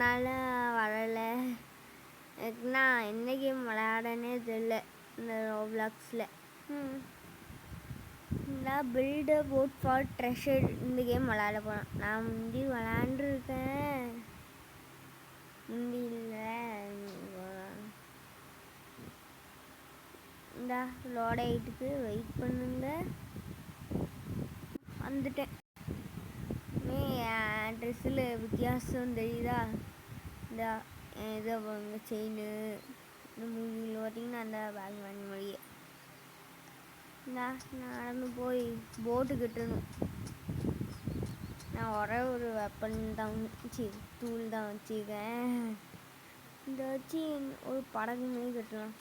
நாளாக வரலை. எனக்கு நான் எந்த கேம் விளையாடனே தெரியல இந்த ரோப்ளாக்ஸில். நான் build a boat for treasure இந்த கேம் விளையாட போகிறேன். நான் முந்தி விளையாண்டுருக்கேன். முந்தி இல்லை இந்த லோட் ஆகிட்டுக்கு வெயிட் பண்ணுங்க. வந்துட்டேன். என் ட்ரெஸ்ஸில் வித்தியாசம் தெரியுதா? இந்த இதை செயின் இந்த மூவியில் பார்த்தீங்கன்னா அந்த பேக் வாங்கி மொழியே நடந்து போய் போட்டு கட்டணும். நான் ஒரே ஒரு வெப்பன் தான் டூல் தான் வச்சுருக்கேன். இதை வச்சு ஒரு படகு மாரி கட்டலாம்.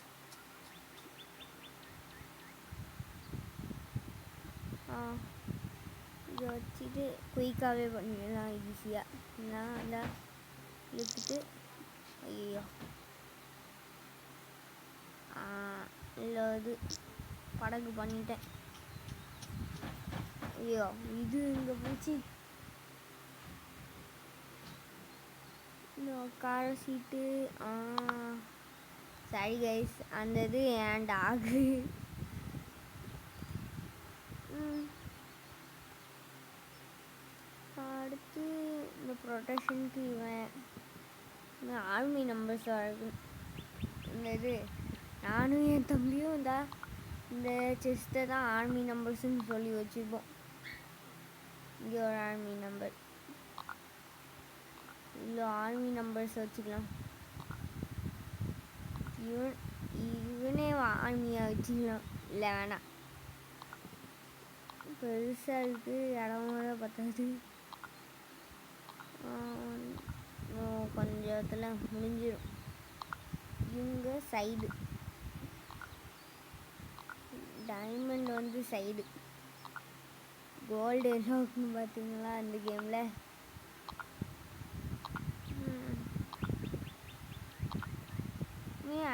இதை வச்சுட்டு குயிக்காகவே பண்ணிடலாம் ஈஸியாக. நான் அந்த இழுத்துட்டு ஐயோ இல்லை இது படகு பண்ணிட்டேன். ஐயோ இது இங்கே போச்சு. கார சீட்டு சரி கைஸ், அந்த இது என் டாகு. அடுத்து இந்த ப்ரொடெக்ஷனுக்கு இவன் ஆர்மி நம்பர்ஸ் இருக்கு. இந்த இது நானும் என் தம்பியும் இந்த செஸ்ட்டை தான் ஆர்மி நம்பர்ஸ்ன்னு சொல்லி வச்சுருப்போம். இங்கே ஒரு ஆர்மி நம்பர், இல்லை ஆர்மி நம்பர்ஸ் வச்சுக்கலாம். இவனே ஆர்மியாக வச்சுக்கலாம். இல்லை வேணாம், பெருசாக இருக்குது, இடமுறை பத்தாது. கொஞ்சத்தில் முடிஞ்சிடும். இவங்க சைடு டைமண்ட் சைடு கோல்டு என்ன இருக்குன்னு பார்த்தீங்களா இந்த கேமில்?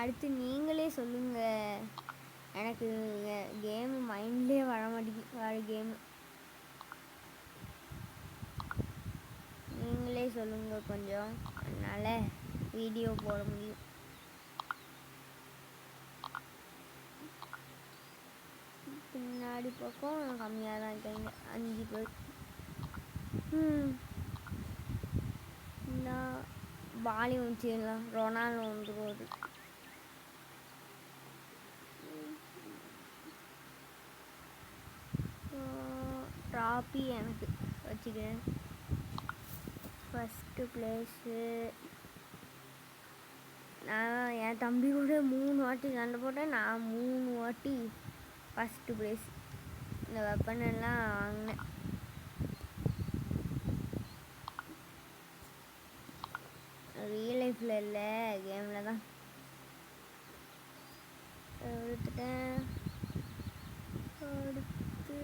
அடுத்து நீங்களே சொல்லுங்கள். எனக்கு கேமு மைண்ட்லேயே வர மாட்டேங்குது. வர கேமு நீங்களே சொல்லுங்கள் கொஞ்சம், அதனால் வீடியோ போட முடியும். பின்னாடி பக்கம் கம்மியாக தான் இருக்காங்க, 5 பேர். நான் பாலி வச்சுக்கலாம். ரொனால்டோ வந்து போகுது. ட்ராஃபி எனக்கு வச்சுக்கிறேன். ஃபஸ்ட்டு ப்ளேஸு நான் என் தம்பி கூட 3 வாட்டி சண்டை போட்டேன். நான் 3 வாட்டி ஃபஸ்ட்டு ப்ளேஸ். இந்த வெப்பன் எல்லாம் வாங்கினேன். ரியல் லைஃப்பில் இல்லை, கேமில் தான் எடுத்துட்டேன். அடுத்து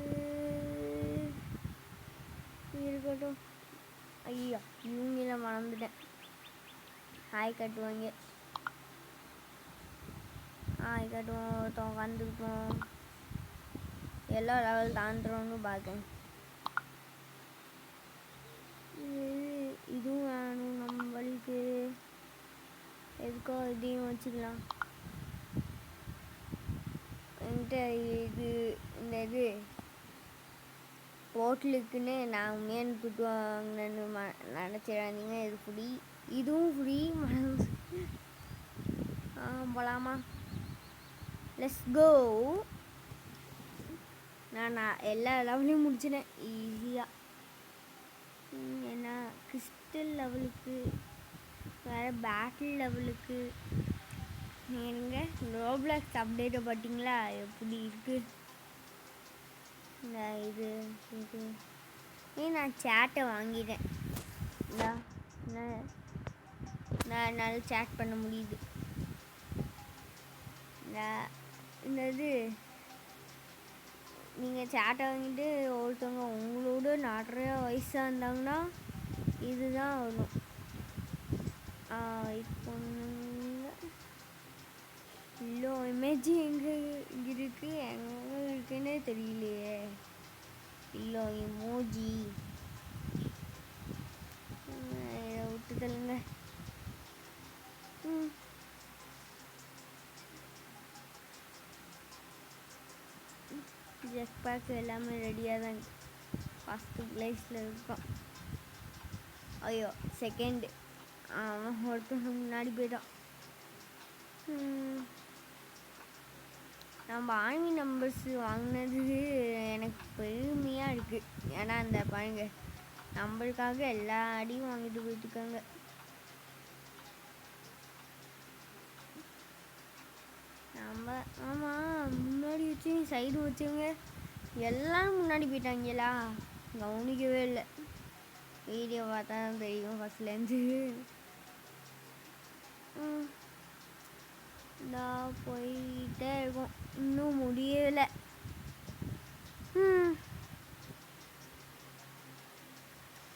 இருக்கட்டும். ஐயா இவங்கள மறந்துட்டேன். ஹாய் கட்டுவாங்க. ஹாய் கட்டுவோம். ஒருத்தவங்க உட்காந்துருப்போம். எல்லா லெவல் தாண்டுறோன்னு பார்க்கேன். இதுவும் வேணும் நம்மளுக்கு. எதுக்கோ இதையும் வச்சுக்கலாம். என்கிட்ட இந்த இது ஹோட்டலுக்குன்னு நான் உண்மையான துட்டு வாங்கினேன்னு நினச்சிடாதீங்க. இது ஃப்ரீ, இதுவும் ஃப்ரீ. போகலாமா? Let's go. நான் எல்லா லெவலையும் முடிச்சிட்டேன் ஈஸியாக. ஏன்னா கிறிஸ்டல் லெவலுக்கு வேறு பேட்டில் லெவலுக்கு நீங்கள் ரோப்ளாக்ஸ் அப்டேட்டை பார்த்தீங்களா எப்படி இருக்குது? இந்த இது நான் சேட்டை வாங்கிட்டேன். நான் நல்லா சேட் பண்ண முடியுது. இந்த இது நீங்கள் சேட்டை வாங்கிட்டு ஒருத்தவங்க உங்களோட நிறைய வயசாக இருந்தாங்கன்னா இதுதான் வரும். இப்போ இவ்வளோ இமேஜ் எங்கே இருக்குது, எங்கே இருக்குன்னே தெரியலையே. இல்லை இமோஜி இதை விட்டு தள்ளுங்க. ஜெட் பேக் எல்லாமே ரெடியாக தான் இருக்குது. ஃபஸ்ட்டு ப்ளேஸில் இருக்கோம். ஐயோ செகண்டு அவன் ஒருத்தர் முன்னாடி போய்ட்டான். நம்ம ஆர்மி நம்பர்ஸ் வாங்கினது எனக்கு பெருமையாக இருக்குது. ஏன்னா அந்த பாருங்க நம்மளுக்காக எல்லா அடியும் வாங்கிட்டு போயிட்டுருக்காங்க. நம்ம ஆமாம் முன்னாடி வச்சு சைடு வச்சவங்க எல்லோரும் முன்னாடி போயிட்டாங்களா, கவனிக்கவே இல்லை. வீடியோ பார்த்தா தான் தெரியும் ஃபஸ்ட்லேருந்து. நான் போயிட்டே இருக்கோம், இன்னும் முடியலை.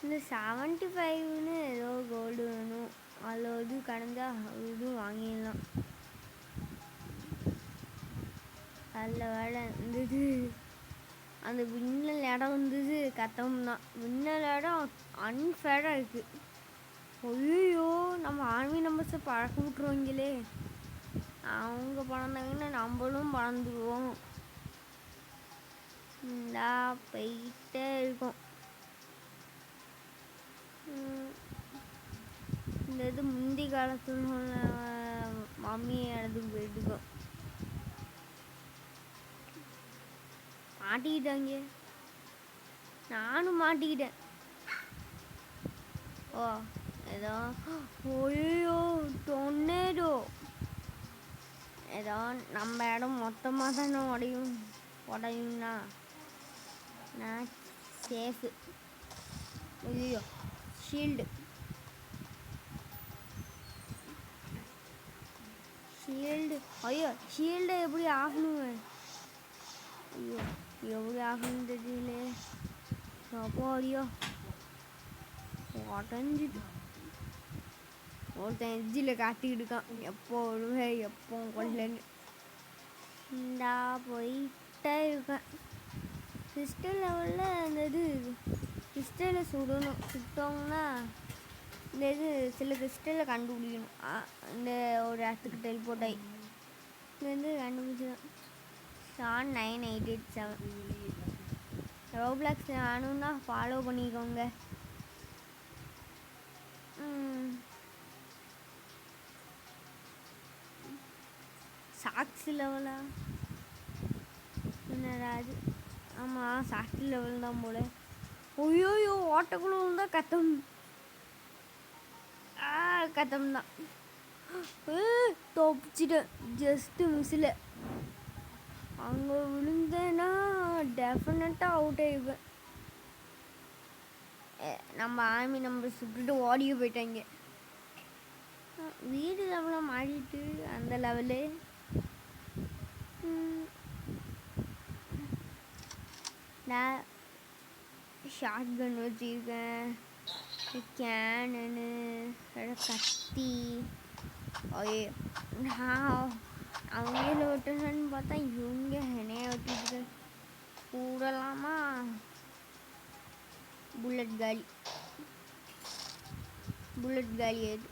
இந்த 75ன்னு ஏதோ கோல்டு வேணும், அதில் இது கடந்தா இதுவும் வாங்கிடலாம். அதில் வேலை இருந்தது. அந்த விண்ணல் இடம் வந்தது கத்தம் தான். விண்ணல் இடம் அன்ஃபேராக இருக்குது. ஐயோ நம்ம ஆர்மி நம்பர்ஸை பழக்க விட்ருவாங்களே. அவங்க பறந்தாங்கன்னா நம்மளும் பறந்துடுவோம். போயிட்டே இருக்கோம். இந்த இது முந்தி காலத்துல மம்மியை இடத்துக்கு போயிட்டுருக்கோம். மாட்டிக்கிட்டாங்க, நானும் மாட்டிக்கிட்டேன். ஓ ஏதோ ஐயோ டொர்னேடோ. ஏதோ நம்ம இடம் மொத்தமாக தானே உடையும்னா நான் சேஃபு. ஐயோ ஷீல்டு ஐயோ ஷீல்டை எப்படி ஆகணுவேன். ஐயோ எப்படி ஆகணும்னு தெரியல. அப்போ ஐயோ உடஞ்சிட்டு ஒருத்தன் எஜ்ஜில் காட்டிக்கிட்டு இருக்கான். எப்போ வருவேன் எப்போ கொள்ளன்னு. இந்தா போயிட்டே இருக்கேன். கிறிஸ்டல் லெவலில் இந்த இது கிறிஸ்டலை சுட்டோம்னா இந்த இது சில கிறிஸ்டலை கண்டுபிடிக்கணும். இந்த ஒரு இடத்துக்கு டெலிபோர்ட் ஆகி இது கண்டுபிடிச்சிடும். 9887 ரோப்ளாக்ஸ் வேணும்னா ஃபாலோ பண்ணிக்கோங்க. சாக்ஸ் லெவலா என்னடா அது? ஆமாம் சாக்ஸ் லெவல் தான் போல. ஐயோயோ ஓட்டக்குள்ள தான் கத்தம் தான். தப்பிச்சிட்டேன் ஜஸ்ட்டு மிஸ்ஸில். அங்கே விழுந்தேன்னா டெஃபினட்டாக அவுட் ஆகிடுவேன். நம்ம ஆர்மி நம்பர் சுட்டுட்டு ஓடியே போயிட்டாங்க. வீடு லெவலாக மாறிட்டு அந்த லெவலு. நான் ஷார்ட் கன் வச்சுருக்கேன், கேனனு, கத்தி. ஐயோ நான் அவங்கள விட்டுன்னு பார்த்தா இவங்க என்னைய விட்டுட்டு கூடலாமா. புல்லட் காலி ஆயிடுது.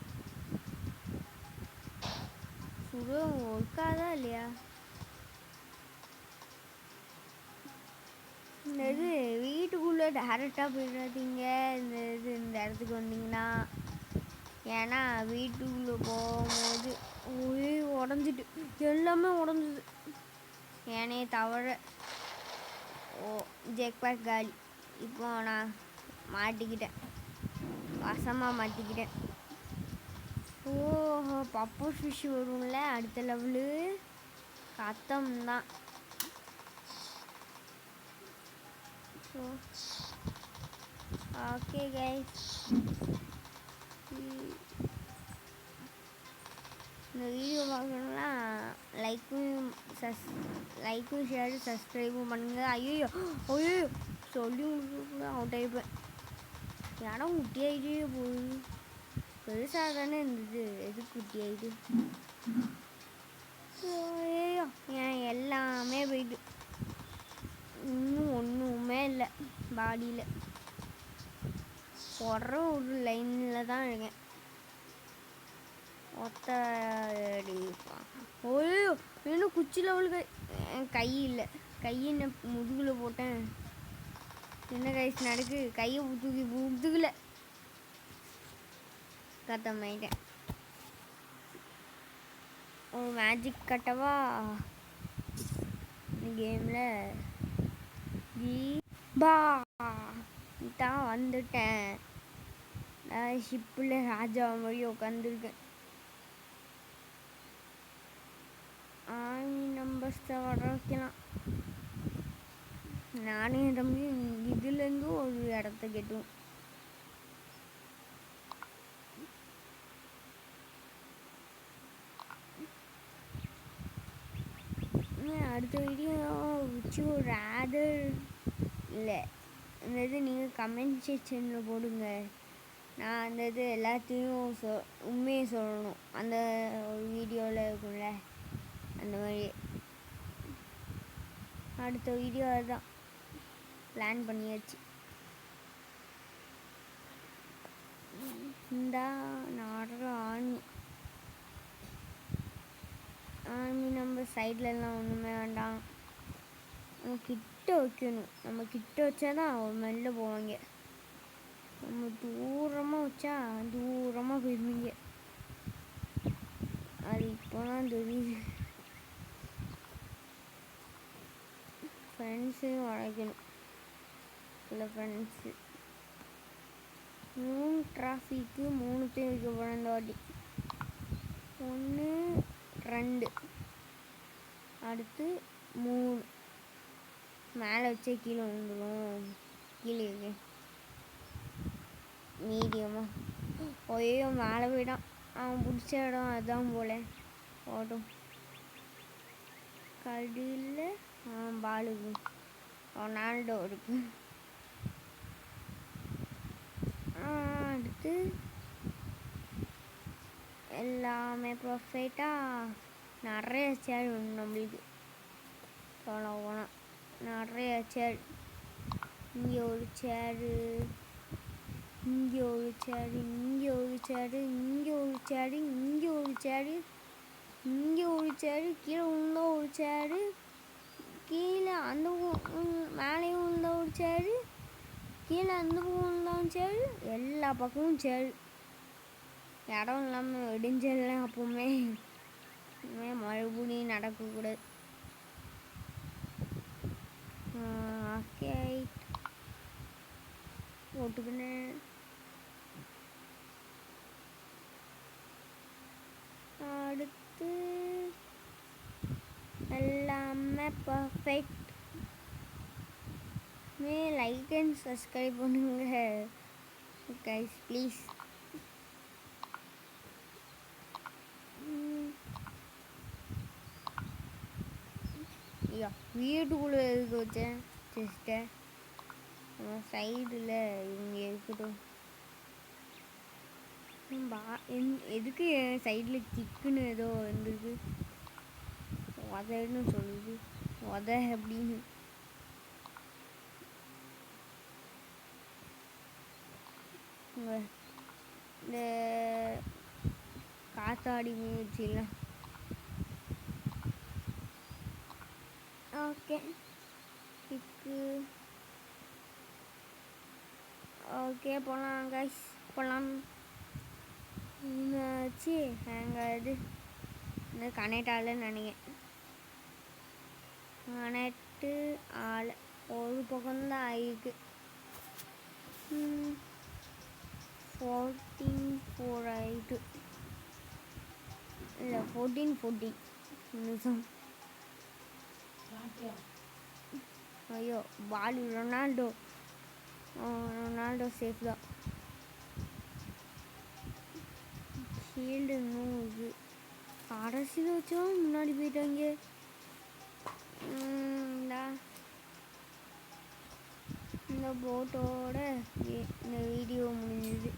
சுட ஒர்க்காதா இல்லையா? இந்த இது வீட்டுக்குள்ளே டேரெக்டாக போயிடாதீங்க. இந்த இடத்துக்கு வந்தீங்கன்னா, ஏன்னா வீட்டுக்குள்ளே போகும்போது உடஞ்சிட்டு எல்லாமே உடஞ்சிது. ஏனே தவிர ஜெக் பேக் காலி. இப்போ நான் மாட்டிக்கிட்டேன், வசமாக மாட்டிக்கிட்டேன். ஓஹோ பப்பர் ஃபிஷ் வரும்ல அடுத்த லெவலு. கத்தம் தான். ஓகே கைஸ், இந்த வீடியோ பார்க்கணுன்னா லைக்கும் ஷேரு சப்ஸ்கிரைபும் பண்ணுங்க. ஐயோ சொல்லி அவுட் ஆகிப்பேன். இடம் குட்டி ஆகிட்டே போகுது. பெருசாக தானே இருந்தது, எது குட்டி ஆகிட்டு. ஐயோ ஏன் எல்லாமே போயிட்டு இன்னும் ஒன்றுமே இல்லை பாடியில். ஒரு லைனில் தான் இருக்கேன். ஒத்தடி. ஓய்யோ இன்னும் குச்சி லெவலுக்கு என் கை இல்லை. கையை முதுகில் போட்டேன். என்ன கைஸ் நடக்கு? கையை தூக்கி முதுகில் கத்தமாயிட்டேன். ஒரு மேஜிக் கட்டவா இந்த கேமில்? பா தான் வந்துட்டேன். நான் ஷிப்பில் ராஜா மாதிரி உட்காந்துருக்கேன். ஆர்மி நம்பர்ஸை வர வைக்கலாம். நானே தம்பி இதுலேருந்து ஒரு இடத்த கெட்டுவோம். அடுத்த வீடியோ வச்சு ஒரு ஆதர் இல்லை இந்த இது நீங்கள் கமெண்ட் செக்ஷனில் போடுங்க. நான் அந்த இது எல்லாத்தையும் உண்மையை சொல்லணும். அந்த ஒரு வீடியோவில் இருக்கும்ல அந்த மாதிரி. அடுத்த வீடியோ அதுதான் பிளான் பண்ணியாச்சு. இந்த நாடுற ஆர்மி நம்ம சைட்லலாம் ஒன்றுமே வேண்டாம். நம்ம கிட்ட வைக்கணும். நம்ம கிட்ட வச்சா தான் அவன் மெல்ல போவாங்க. நம்ம தூரமாக வச்சா தூரமாக போயிடுவீங்க. அது இப்போ தான் தெரியுது. ஃப்ரெண்ட்ஸையும் வளைக்கணும். இல்லை ஃப்ரெண்ட்ஸு 3 டிராஃபிக்கு 3த்தையும் வைக்க போகிறேன் இந்த வாட்டி. 1 2 அடுத்து 3 மேலே வச்சே கீழே வந்துடும். கீழே மீடியமாக ஒய்யோ மேலே போயிட்டான். அவன் பிடிச்ச இடம் அதுதான் போல. ஓட்டும் கடியில் பாலு ரொனால்டோ இருக்கு. அடுத்து எல்லாமே ப்ரொஃபைட்டாக நிறைய சேர் வேணும் நம்மளுக்கு. சொல்ல போனால் நிறைய சேர். இங்கே ஒரு சேரு, இங்கே ஒரு சேரு, இங்கே ஒரு சேரு, இங்கே ஒரு சேரு, இங்கே ஒரு சேரு, இங்கே ஒரு சேரு, கீழே உள்ள ஒரு சேரு, கீழே அந்த மேலேயும் உள்ள ஒரு சேரு, கீழே அந்த பக்கம் சேரு, எல்லா பக்கமும் சேரு. இடம் இல்லாமல் இடிஞ்செல்லாம் அப்போவுமே மறுபடியும் நடக்கக்கூடாது. ஓகே போட்டுக்கினேன். அடுத்து எல்லாமே பர்ஃபெக்ட். லைக் அண்ட் சப்ஸ்கிரைப் பண்ணுங்க கைஸ் ப்ளீஸ். வீட்டுக்குள்ளே இருக்க வச்சேன் செஸ்ட்டை. சைடில் இவங்க இருக்கட்டும். எதுக்கு என் சைடில் கிக்குன்னு ஏதோ வந்துருக்கு. உதன்னு சொல்லுது. உத அப்படின்னு இந்த காத்தாடி முயற்சிலாம். ஓகே கிக்கு ஓகே போகலாம் கைஸ் போகலாம். வச்சு எங்கள் இது இந்த கனெக்ட் ஆகலன்னு நினைக்கிறேன். கனெக்டு ஆள் ஒரு பக்கம்தான் ஆகிருக்கு. 14 ஆகிட்டு இல்லை 14 நிமிஷம். ஐயோ பாலு ரொனால்டோ சேஃப் தான். ஷீல்டு இன்னும் இது கடைசியில் வச்சோம் முன்னாடி போயிட்டாங்க. இந்த போட்டோட இந்த வீடியோ முடிஞ்சுது.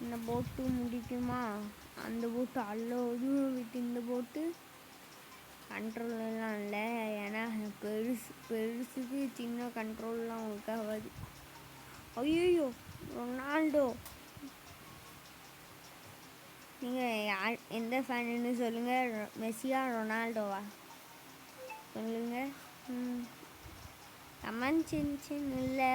இந்த போட்டு முடிக்குமா? அந்த போட்டு அல்ல ஒதுவும் விட்டு இந்த போட்டு கண்ட்ரோல்லாம் இல்லை, ஏன்னா பெருசுக்கு சின்ன கண்ட்ரோல்லாம் ஒர்க் ஆகாது. ஐயோ ரொனால்டோ, நீங்கள் யார் எந்த ஃபேனுன்னு சொல்லுங்கள், மெஸ்ஸியா ரொனால்டோவா சொல்லுங்கள். கமெண்ட் சென்ஷன் இல்லை.